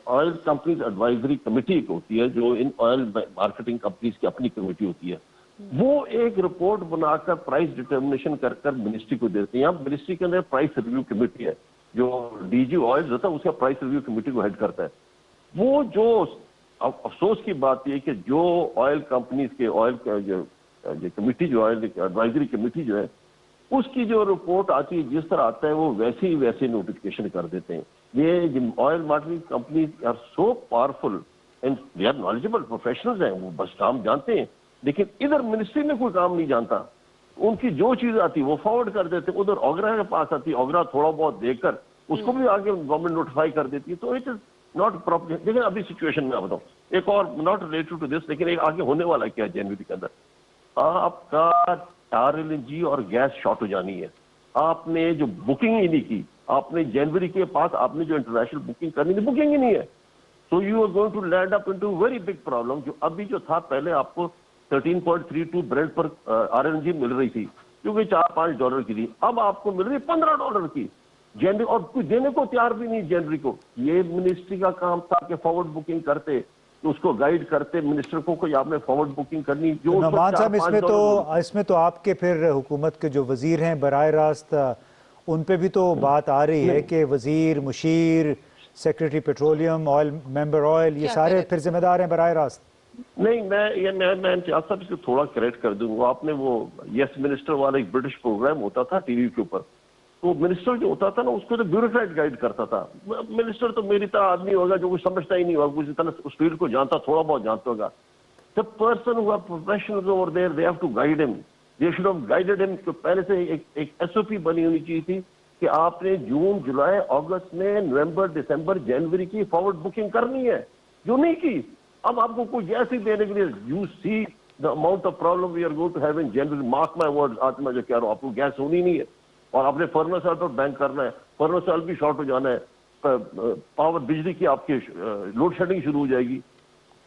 آئل کمپنیز ایڈوائزری کمیٹی ہوتی ہے, جو ان آئل مارکیٹنگ کمپنیز کی اپنی کمیٹی ہوتی ہے, وہ ایک رپورٹ بنا کر پرائس ڈٹرمنیشن کر کر منسٹری کو دیتے ہیں. اب منسٹری کے اندر پرائس ریویو کمیٹی ہے, جو ڈی جی آئل ہوتا ہے اس کا پرائس ریویو کمیٹی کو ہیڈ کرتا ہے. وہ جو افسوس کی بات یہ کہ جو آئل کمپنیز کے آئل جو کمیٹی, جو آئل ایڈوائزری کمیٹی جو ہے, اس کی جو رپورٹ آتی ہے جس طرح آتا ہے وہ ویسے نوٹیفیکیشن کر دیتے ہیں. یہ oil marketing companies are so powerful and they are knowledgeable professionals ہیں, وہ بس کام جانتے ہیں, لیکن ادھر منسٹری میں کوئی کام نہیں جانتا. ان کی جو چیز آتی ہے وہ فارورڈ کر دیتے, ادھر اوگرا کے پاس آتی ہے, اوگرا تھوڑا بہت دیکھ کر اس کو بھی آگے گورنمنٹ نوٹیفائی کر دیتی ہے. تو اٹ از ناٹ پراپر. لیکن ابھی سچویشن میں بتاؤں ایک اور, ناٹ ریلیٹڈ ٹو دس, لیکن ایک آگے ہونے والا کیا ہے جنوری کے اندر, آپ کا LNG اور گیس شارٹ ہو جانی ہے. آپ نے جو بکنگ ہی نہیں کی, آپ نے جنوری کے پاس آپ نے جو انٹرنیشنل بکنگ کرنی تھی, بکنگ ہی نہیں ہے. So you are going to land up into very big problem. جو ابھی جو تھا, پہلے آپ کو 13.32 برنٹ پر RLNG مل رہی تھی, جو کہ $4-5 کی تھی, اب آپ کو مل رہی ہے $15 کی جنوری, اور کچھ دینے کو تیار بھی نہیں جنوری کو. یہ منسٹری کا کام تھا کہ فارورڈ بکنگ کرتے, اس کو گائیڈ کرتے منسٹر کو کہ آپ نے فارورڈ بکنگ کرنی. جو نعمان صاحب اس میں تو آپ کے پھر حکومت کے جو وزیر ہیں براہ راست, ان پہ بھی تو بات آ رہی ہے کہ وزیر, مشیر, سیکریٹری پیٹرولیم, آئل ممبر آئل, یہ سارے پھر ذمہ دار ہیں براہ راست. نہیں, میں امتیاز صاحب اس کو تھوڑا کریکٹ کر دوں گا. آپ نے وہ یس منسٹر والا ایک برٹش پروگرام ہوتا تھا ٹی وی کے اوپر, تو منسٹر جو ہوتا تھا نا, اس کو تو بیوروکریٹ گائیڈ کرتا تھا. منسٹر تو میری طرح آدمی ہوگا جو کچھ سمجھتا ہی نہیں ہوگا, کچھ اتنا اس فیلڈ کو جانتا, تھوڑا بہت جانتا ہوگا. The person who are professionals over there, they have to guide him. They should have guided him. تو پہلے سے ایک SOP بنی ہونی چاہیے تھی کہ آپ نے جون, جولائی, اگست میں, نومبر, دسمبر, جنوری کی فارورڈ بکنگ کرنی ہے, جو نہیں کی. اب آپ کو کوئی گیس ہی دینے کے لیے, you see the amount of problem we are going to have in January, mark my word. آج میں جو کہہ رہا ہوں, آپ کو گیس ہونی نہیں ہے, اور آپ نے فرنس آئل پر بینک کرنا ہے, فرنس آئل بھی شارٹ ہو جانا ہے, پاور بجلی کی آپ کی لوڈ شیڈنگ شروع ہو جائے گی.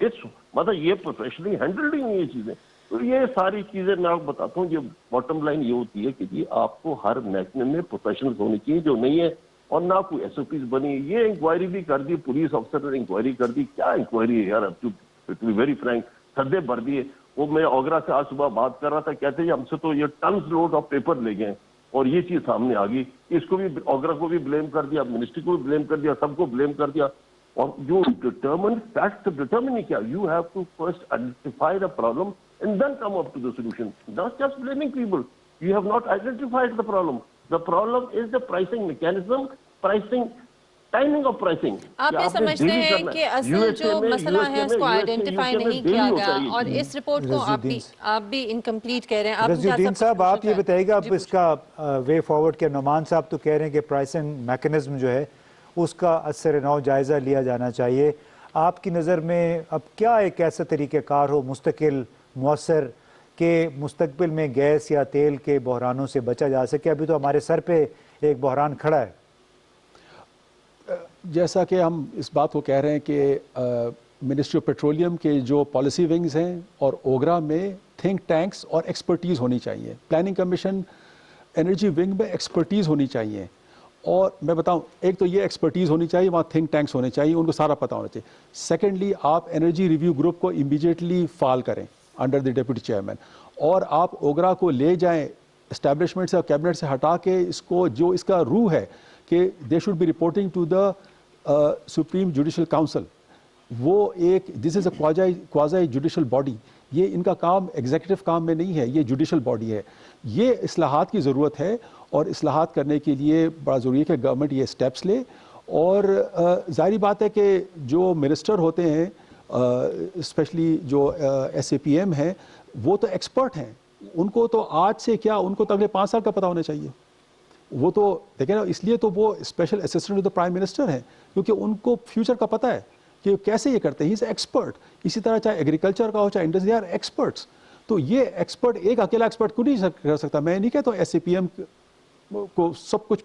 مطلب یہ پروفیشنلی ہینڈلڈ ہی نہیں یہ چیزیں. تو یہ ساری چیزیں میں آپ کو بتاتا ہوں, یہ باٹم لائن یہ ہوتی ہے کہ جی آپ کو ہر محکمے میں پروفیشنلز ہونی چاہیے, جو نہیں ہے, اور نہ کوئی SOPs بنی. یہ انکوائری بھی کر دی, پولیس افسر نے انکوائری کر دی. کیا انکوائری ہے یار, ٹو بی ویری فرینک, سدے بھر دیے. وہ میں اوگرا سے آج صبح بات کر رہا تھا, کہتے ہیں ہم سے تو یہ ٹنز لوڈ آف پیپر لے گئے, اور یہ چیز سامنے آ گئی. اس کو بھی, اوگرا کو بھی بلیم کر دیا, منسٹری کو بھی بلیم کر دیا, سب کو بلیم کر دیا. اور جو ڈٹرمن فیکٹ ڈٹرمن کیا, you have to first identify the problem and then come up to the solution. Not just blaming people. You have not identified the problem. The problem is the pricing mechanism, pricing, timing of pricing. آپ یہ سمجھتے ہیں کہ اصل جو مسئلہ ہے اس کو آئیڈینٹیفائی نہیں کیا گیا, اور اس رپورٹ کو آپ بھی انکمپلیٹ کہہ رہے ہیں. رضی الدین صاحب, آپ یہ بتائیے گا اب اس کا وے فارورڈ کیا. نعمان صاحب تو کہہ رہے ہیں کہ پرائسنگ میکنزم جو ہے اس کا اثر نو جائزہ لیا جانا چاہیے. آپ کی نظر میں اب کیا ایک ایسا طریقہ کار ہو مستقل, مؤثر, کہ مستقبل میں گیس یا تیل کے بحرانوں سے بچا جا سکے؟ ابھی تو ہمارے سر پہ ایک بحران کھڑا ہے. جیسا کہ ہم اس بات کو کہہ رہے ہیں کہ منسٹری آف پیٹرولیم کے جو پالیسی ونگز ہیں اور اوگرا میں تھنک ٹینکس اور ایکسپرٹیز ہونی چاہیے. پلاننگ کمیشن انرجی ونگ میں ایکسپرٹیز ہونی چاہیے. اور میں بتاؤں, ایک تو یہ ایکسپرٹیز ہونی چاہیے, وہاں تھنک ٹینکس ہونے چاہیے, ان کو سارا پتہ ہونا چاہیے. سیکنڈلی, آپ انرجی ریویو گروپ کو امیڈیٹلی فعال کریں انڈر دی ڈیپوٹی چیئرمین, اور آپ اوگرا کو لے جائیں اسٹیبلشمنٹ سے اور کیبنٹ سے ہٹا کے, اس کو جو اس کا روح ہے کہ they should be reporting to the supreme judicial council. وہ ایک, دس از اے کوازائی جوڈیشل باڈی. یہ ان کا کام ایگزیکٹو کام میں نہیں ہے, یہ جوڈیشل باڈی ہے. یہ اصلاحات کی ضرورت ہے, اور اصلاحات کرنے کے لیے بڑا ضروری ہے کہ گورنمنٹ یہ سٹیپس لے. اور ظاہری بات ہے کہ جو منسٹر ہوتے ہیں, اسپیشلی جو SAPM ہیں, وہ تو ایکسپرٹ ہیں. ان کو تو آج سے کیا, ان کو تو اگلے 5 سال کا پتہ ہونا چاہیے. وہ تو دیکھیں نا, اس لیے تو وہ special assistant to the prime minister ہیں, کیونکہ ان کو فیوچر کا پتہ ہے کہ کیسے یہ کرتے ہیں. ہی از ایکسپرٹ. اسی طرح چاہے ایگریکلچر کا ہو چاہے انڈسٹری, دے آر ایکسپرٹس. تو یہ ایکسپرٹ ایک اکیلا ایکسپرٹ کو نہیں کر سکتا. میں نہیں کہتا SAPM کو سب کچھ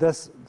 10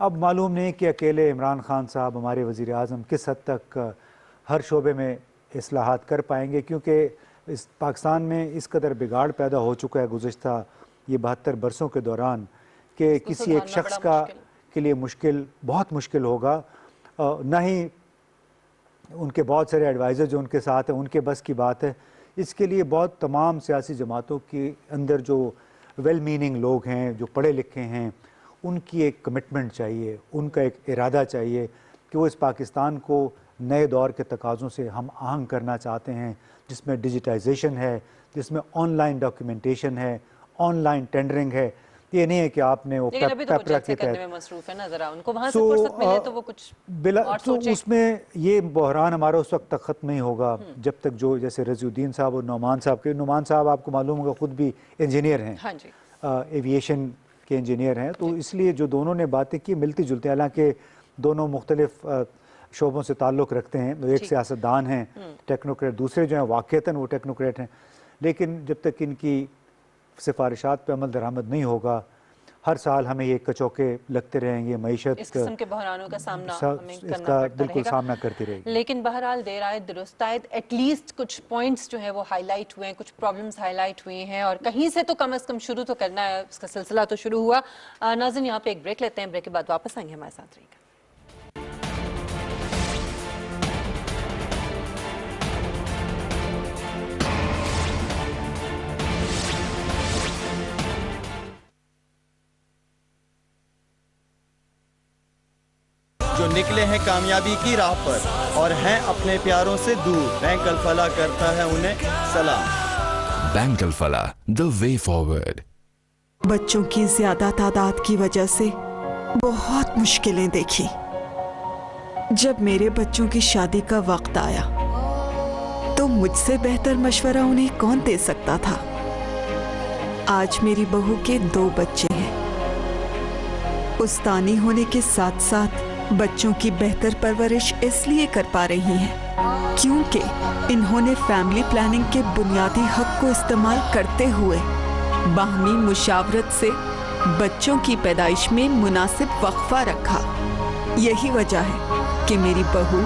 اب معلوم نہیں کہ اکیلے عمران خان صاحب ہمارے وزیر اعظم کس حد تک ہر شعبے میں اصلاحات کر پائیں گے، کیونکہ اس پاکستان میں اس قدر بگاڑ پیدا ہو چکا ہے گزشتہ یہ 72 برسوں کے دوران کہ کسی ایک شخص کے لیے مشکل، بہت مشکل ہوگا، نہ ہی ان کے بہت سارے ایڈوائزر جو ان کے ساتھ ہیں ان کے بس کی بات ہے۔ اس کے لیے بہت تمام سیاسی جماعتوں کے اندر جو ویل میننگ لوگ ہیں، جو پڑھے لکھے ہیں، ان کی ایک کمٹمنٹ چاہیے، ان کا ایک ارادہ چاہیے کہ وہ اس پاکستان کو نئے دور کے تقاضوں سے ہم آہنگ کرنا چاہتے ہیں، جس میں ڈیجیٹائزیشن ہے، جس میں آن لائن ڈاکیومنٹیشن ہے، آن لائن ٹینڈرنگ ہے۔ یہ نہیں ہے کہ آپ نے وہ پیپرا کے تحت مصروف ہے نا، ذرا ان کو وہاں سے فرصت ملے تو وہ کچھ اور تو سوچیں۔ اس میں یہ بحران ہمارا اس وقت تک ختم نہیں ہوگا جب تک جو جیسے رضی الدین صاحب اور نعمان صاحب کے، نعمان صاحب آپ کو معلوم ہوگا خود بھی انجینئر ہیں، ہاں جی، ایویشن کے انجینئر ہیں، تو اس لیے جو دونوں نے باتیں کی ملتی جلتی، حالانکہ دونوں مختلف شعبوں سے تعلق رکھتے ہیں، ایک سیاستدان ہیں ٹیکنوکریٹ، دوسرے جو ہیں واقعتاً وہ ٹیکنوکریٹ ہیں، لیکن جب تک ان کی سفارشات پہ عمل درآمد نہیں ہوگا، ہر سال ہمیں یہ کچوکے لگتے رہیں گے، معیشت اس قسم کے بحرانوں کا سامنا ہمیں اس کرنا کا پڑتا بالکل رہے گا، سامنا کرتی رہے گی۔ لیکن بہرحال دیر آئے درست آئے، ایٹ لیسٹ کچھ پوائنٹس جو ہیں وہ ہائی لائٹ ہوئے ہیں، کچھ پرابلمس ہائی لائٹ ہوئے ہیں، اور کہیں سے تو کم از کم شروع تو کرنا ہے، اس کا سلسلہ تو شروع ہوا۔ ناظرین یہاں پہ ایک بریک لیتے ہیں، بریک کے بعد واپس آئیں گے، ہمارے ساتھ رہیے گا۔ جو نکلے ہیں کامیابی کی راہ پر اور ہیں اپنے پیاروں سے دور، بینک الفلاح کرتا ہے انہیں سلام۔ Bank Alfalah, the way forward۔ بچوں کی زیادہ تعداد کی وجہ سے بہت مشکلیں دیکھی۔ جب میرے بچوں کی شادی کا وقت آیا تو مجھ سے بہتر مشورہ انہیں کون دے سکتا تھا۔ آج میری بہو کے 2 بچے ہیں۔ استانی ہونے کے ساتھ ساتھ بچوں کی بہتر پرورش اس لیے کر پا رہی ہیں کیونکہ انہوں نے فیملی پلاننگ کے بنیادی حق کو استعمال کرتے ہوئے باہمی مشاورت سے بچوں کی پیدائش میں مناسب وقفہ رکھا۔ یہی وجہ ہے کہ میری بہو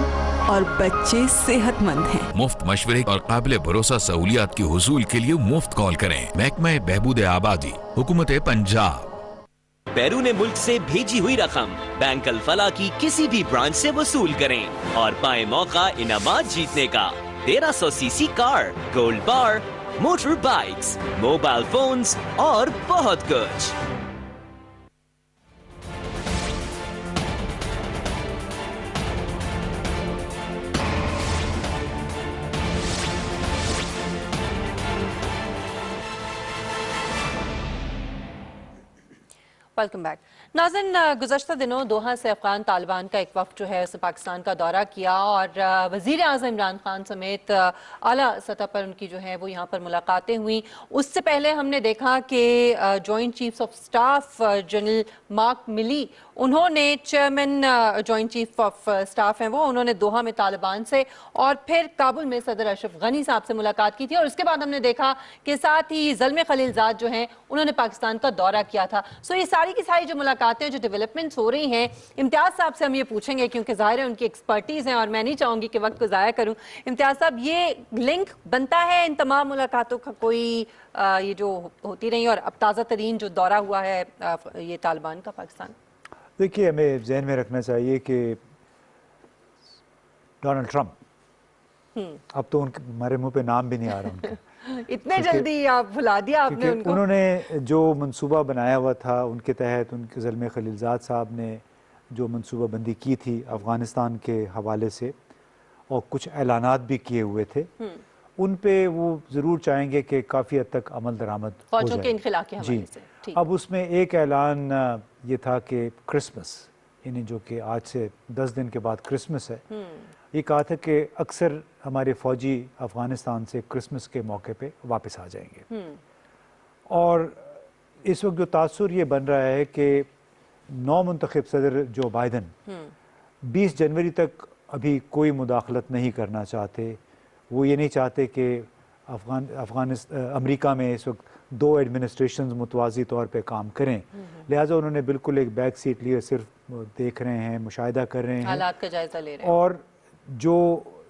اور بچے صحت مند ہیں۔ مفت مشورے اور قابل بھروسہ سہولیات کے حصول کے لیے مفت کال کریں۔ محکمہ بہبود آبادی، حکومت پنجاب۔ بیرون ملک سے بھیجی ہوئی رقم بینک الفلاح کی کسی بھی برانچ سے وصول کریں اور پائیں موقع انعامات جیتنے کا۔ 1300 سی سی کار، گولڈ بار، موٹر بائکس، موبائل فونز اور بہت کچھ۔ Welcome back. ناظرین، گزشتہ دنوں دوحہ سے افغان طالبان کا ایک وفد جو ہے اس پاکستان کا دورہ کیا اور وزیر اعظم عمران خان سمیت اعلیٰ سطح پر ان کی جو ہے وہ یہاں پر ملاقاتیں ہوئیں۔ اس سے پہلے ہم نے دیکھا کہ joint chiefs of staff general mark ملی، انہوں نے chairman joint chief of staff ہیں وہ، انہوں نے دوحہ میں طالبان سے اور پھر کابل میں صدر اشرف غنی صاحب سے ملاقات کی تھی، اور اس کے بعد ہم نے دیکھا کہ ساتھ ہی زلمے خلیلزاد جو ہیں انہوں نے پاکستان کا دورہ کیا تھا۔ سو یہ ساری کی ساری جو ملاقاتیں جو ڈیولپمنٹس ہو رہی ہیں، امتیاز صاحب سے ہم یہ پوچھیں گے کیونکہ ظاہر ہے ان کی ایکسپرٹیز ہیں اور میں نہیں چاہوں گی کہ وقت کو ضائع کروں۔ امتیاز صاحب، یہ لنک بنتا ہے ان تمام ملاقاتوں کا کوئی یہ جو ہوتی رہی، اور اب تازہ ترین جو دورہ ہوا ہے یہ طالبان کا پاکستان؟ دیکھیے، ہمیں ذہن میں رکھنا چاہیے کہ ڈونلڈ ٹرمپ، اب تو ان کے ہمارے منہ پہ نام بھی نہیں آ رہا ان کا، اتنے جلدی آپ بھلا دیا آپ نے ان کو۔ انہوں نے جو منصوبہ بنایا ہوا تھا ان کے تحت، ان کے زلمے خلیلزاد صاحب نے جو منصوبہ بندی کی تھی افغانستان کے حوالے سے، اور کچھ اعلانات بھی کیے ہوئے تھے، ان پہ وہ ضرور چاہیں گے کہ کافی حد تک عمل درآمد ہو فوجوں جائے۔ کے انخلا کے حوالے سے۔ اب اس میں ایک اعلان یہ تھا کہ کرسمس، یعنی جو کہ آج سے 10 دن کے بعد کرسمس ہے، یہ کہا تھا کہ اکثر ہمارے فوجی افغانستان سے کرسمس کے موقع پہ واپس آ جائیں گے، اور اس وقت جو تاثر یہ بن رہا ہے کہ نو منتخب صدر جو بائیڈن 20 جنوری تک ابھی کوئی مداخلت نہیں کرنا چاہتے۔ وہ یہ نہیں چاہتے کہ امریکہ میں اس وقت 2 ایڈمنسٹریشنز متوازی طور پہ کام کریں، لہٰذا انہوں نے بالکل ایک بیک سیٹ لیے، صرف دیکھ رہے ہیں، مشاہدہ کر رہے ہیں، حالات کا جائزہ لے رہے ہیں. اور جو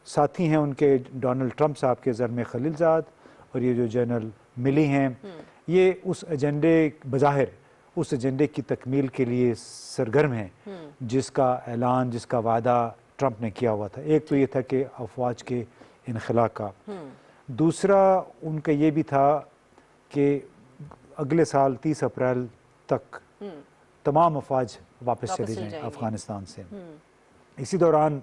ساتھی ہیں ان کے ڈونلڈ ٹرمپ صاحب کے زلمے خلیل زاد اور یہ جو جنرل ملی ہیں، یہ اس ایجنڈے بظاہر اس ایجنڈے کی تکمیل کے لیے سرگرم ہیں جس کا اعلان، جس کا وعدہ ٹرمپ نے کیا ہوا تھا. ایک تو یہ تھا کہ افواج کے انخلاء کا، دوسرا ان کا یہ بھی تھا کہ اگلے سال 30 اپریل تک تمام افواج واپس چلی جائیں افغانستان سے. اسی دوران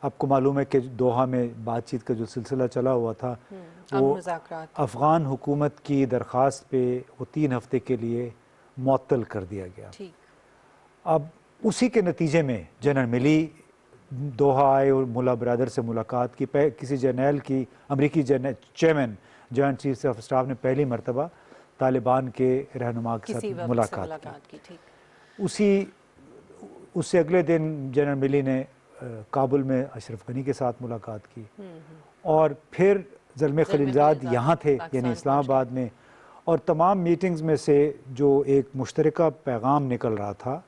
آپ کو معلوم ہے کہ دوحہ میں بات چیت کا جو سلسلہ چلا ہوا تھا وہ افغان حکومت کی درخواست پہ وہ 3 ہفتے کے لیے معطل کر دیا گیا. اب اسی کے نتیجے میں جنرل ملی دوحہ آئے اور ملا برادر سے ملاقات کی. کسی جرنیل کی امریکی chairman joint chief of staff نے پہلی مرتبہ طالبان کے رہنما کے ساتھ ملاقات کی. اس سے اگلے دن جنرل ملی نے کابل میں اشرف غنی کے ساتھ ملاقات کی، اور پھر زلمے خلیل زاد یہاں تھے یعنی اسلام آباد میں، اور تمام میٹنگز میں سے جو ایک مشترکہ پیغام نکل رہا تھا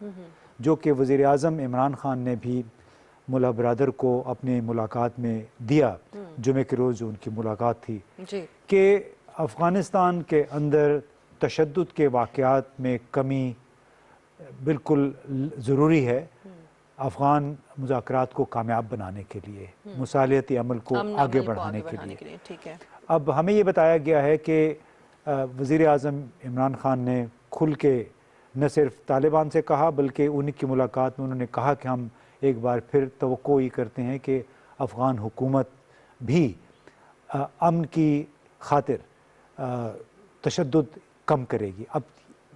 جو کہ وزیر اعظم عمران خان نے بھی ملا برادر کو اپنی ملاقات میں دیا جمعے کے روز جو ان کی ملاقات تھی، کہ افغانستان کے اندر تشدد کے واقعات میں کمی بالکل ضروری ہے افغان مذاکرات کو کامیاب بنانے کے لیے، مصالحتی عمل کو آگے بڑھانے کے لیے. اب ہمیں یہ بتایا گیا ہے کہ وزیر اعظم عمران خان نے کھل کے نہ صرف طالبان سے کہا بلکہ ان کی ملاقات میں انہوں نے کہا کہ ہم ایک بار پھر توقع یہ کرتے ہیں کہ افغان حکومت بھی امن کی خاطر تشدد کم کرے گی. اب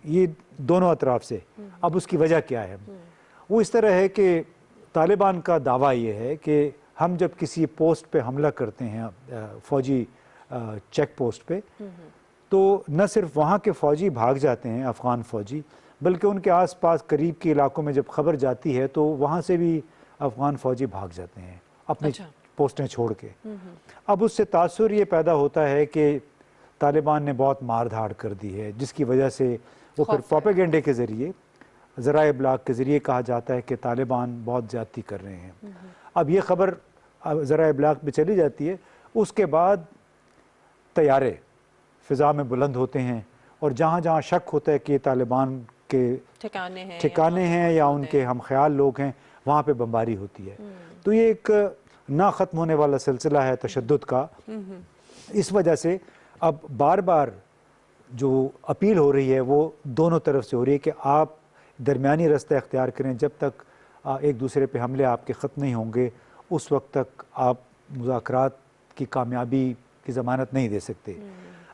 یہ دونوں اطراف سے، اب اس کی وجہ کیا ہے؟ وہ اس طرح ہے کہ طالبان کا دعویٰ یہ ہے کہ ہم جب کسی پوسٹ پہ حملہ کرتے ہیں، فوجی چیک پوسٹ پہ، تو نہ صرف وہاں کے فوجی بھاگ جاتے ہیں افغان فوجی، بلکہ ان کے آس پاس قریب کے علاقوں میں جب خبر جاتی ہے تو وہاں سے بھی افغان فوجی بھاگ جاتے ہیں اپنی پوسٹیں چھوڑ کے. اب اس سے تاثر یہ پیدا ہوتا ہے کہ طالبان نے بہت مار دھاڑ کر دی ہے، جس کی وجہ سے وہ پھر پروپیگنڈے کے ذریعے، ذرائع ابلاغ کے ذریعے کہا جاتا ہے کہ طالبان بہت زیادتی کر رہے ہیں. اب یہ خبر ذرائع ابلاغ پہ چلی جاتی ہے، اس کے بعد طیارے فضا میں بلند ہوتے ہیں، اور جہاں جہاں شک ہوتا ہے کہ یہ طالبان کے ٹھکانے ہیں یا ان کے ہم خیال لوگ ہیں، وہاں پہ بمباری ہوتی ہے. تو یہ ایک نہ ختم ہونے والا سلسلہ ہے تشدد کا. اس وجہ سے اب بار بار جو اپیل ہو رہی ہے وہ دونوں طرف سے ہو رہی ہے کہ آپ درمیانی رستہ اختیار کریں، جب تک ایک دوسرے پہ حملے آپ کے ختم نہیں ہوں گے اس وقت تک آپ مذاکرات کی کامیابی کی ضمانت نہیں دے سکتے.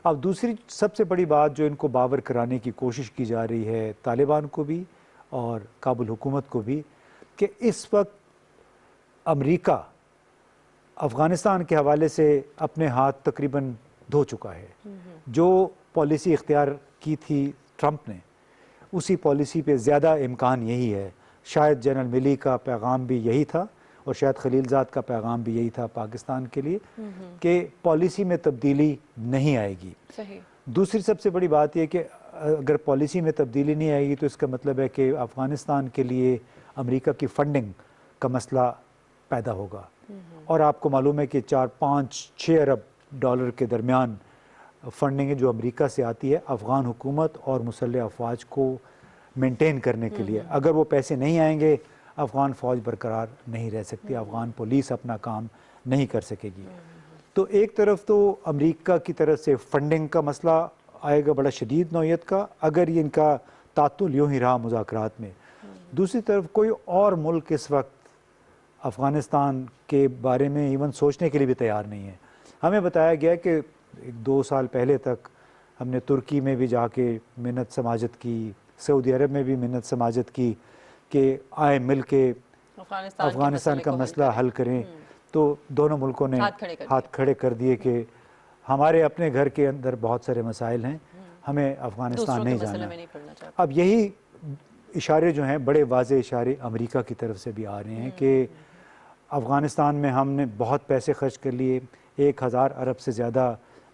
اب دوسری سب سے بڑی بات جو ان کو باور کرانے کی کوشش کی جا رہی ہے طالبان کو بھی اور کابل حکومت کو بھی، کہ اس وقت امریکہ افغانستان کے حوالے سے اپنے ہاتھ تقریباً دھو چکا ہے. جو پالیسی اختیار کی تھی ٹرمپ نے، اسی پالیسی پہ زیادہ امکان یہی ہے. شاید جنرل ملی کا پیغام بھی یہی تھا اور شاید خلیل زاد کا پیغام بھی یہی تھا پاکستان کے لیے، کہ پالیسی میں تبدیلی نہیں آئے گی. دوسری سب سے بڑی بات یہ کہ اگر پالیسی میں تبدیلی نہیں آئے گی تو اس کا مطلب ہے کہ افغانستان کے لیے امریکہ کی فنڈنگ کا مسئلہ پیدا ہوگا. اور آپ کو معلوم ہے کہ 4-5-6 ارب ڈالر کے درمیان فنڈنگ ہے جو امریکہ سے آتی ہے افغان حکومت اور مسلح افواج کو مینٹین کرنے کے لیے. اگر وہ پیسے نہیں آئیں گے افغان فوج برقرار نہیں رہ سکتی، افغان پولیس اپنا کام نہیں کر سکے گی. تو ایک طرف تو امریکہ کی طرف سے فنڈنگ کا مسئلہ آئے گا بڑا شدید نوعیت کا اگر یہ ان کا تعطل یوں ہی رہا مذاکرات میں. دوسری طرف کوئی اور ملک اس وقت افغانستان کے بارے میں ایون سوچنے کے لیے بھی تیار نہیں ہے. ہمیں بتایا گیا کہ 2 سال پہلے تک ہم نے ترکی میں بھی جا کے منت سماجت کی، سعودی عرب میں بھی منت سماجت کی کہ آئیں مل کے افغانستان کا مسئلہ حل کریں. تو دونوں ملکوں نے ہاتھ کھڑے کر دیے کہ ہمارے اپنے گھر کے اندر بہت سارے مسائل ہیں، ہمیں افغانستان نہیں جانا. اب یہی اشارے جو ہیں بڑے واضح اشارے امریکہ کی طرف سے بھی آ رہے ہیں کہ افغانستان میں ہم نے بہت پیسے خرچ کر لیے، 1000 ارب سے زیادہ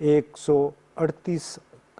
138